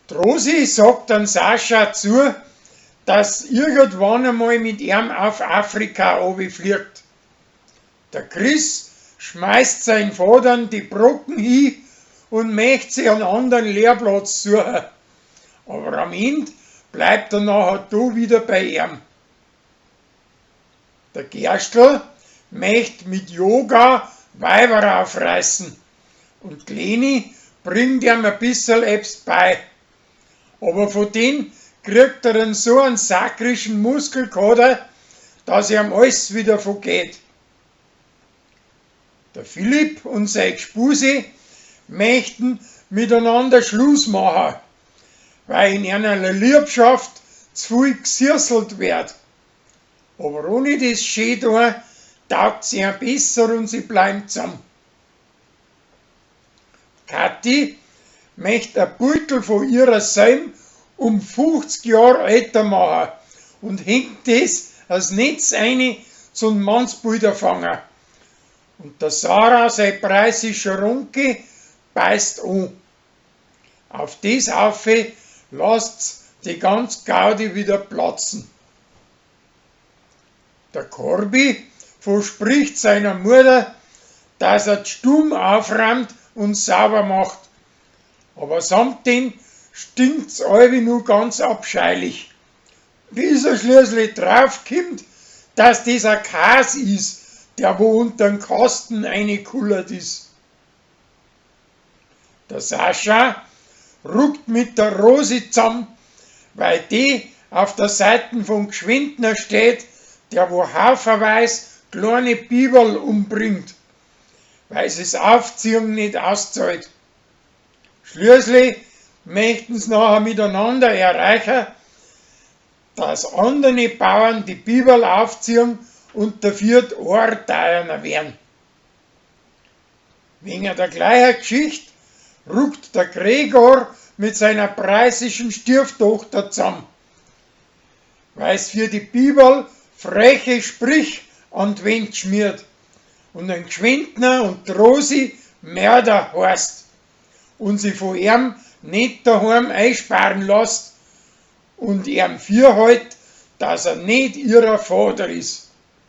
Die Rosi sagt dann Sascha zu, dass irgendwann einmal mit ihm auf Afrika runterfliegt. Der Chris schmeißt seinen Vater die Brocken hin und möchte sich einen anderen Lehrplatz suchen. Aber am Ende bleibt er nachher da wieder bei ihm. Der Gerstl möchte mit Yoga Weiber aufreißen und Leni bringt ihm ein bisschen etwas bei. Aber von denen kriegt er dann so einen sakrischen Muskelkater, dass ihm alles wieder vergeht. Der Philipp und sein Gspusi möchten miteinander Schluss machen, weil in einer Liebschaft zu viel gesirselt wird. Aber ohne das Schön taugt sie ihm besser und sie bleiben zusammen. Kathi möchte ein Beutel von ihrer Selm um 50 Jahre älter machen und hängt das als Netz ein zum Mannsbilderfanger. Und der Sarah, sein preisischer Runke, beißt an. Auf das Aufe lasst die ganze Gaudi wieder platzen. Der Korbi verspricht seiner Mutter, dass er die Stuben aufräumt und sauber macht. Aber samt dem stinkt's alle nur ganz abscheulich. Bis er schließlich draufkommt, dass das ein Käse ist, der wo unter den Kasten reingekullert ist. Der Sascha ruckt mit der Rosi zusammen, weil die auf der Seite vom Gschwindner steht, der wo haufenweise kleine Biberl umbringt, weil sie das Aufziehen nicht auszahlt. Schließlich möchten sie nachher miteinander erreichen, dass andere Bauern die Biberl aufziehen und dafür teurer werden. Wegen der gleichen Geschichte ruckt der Gregor mit seiner preisischen Stieftochter zusammen, weil es für die Biberl freche Sprich an die Wand schmiert und ein Gschwindner und die Rosi Mörder heißt und sie von ihm nicht daheim einsperren lässt und ihm fürhält, dass er nicht ihrer Vater ist.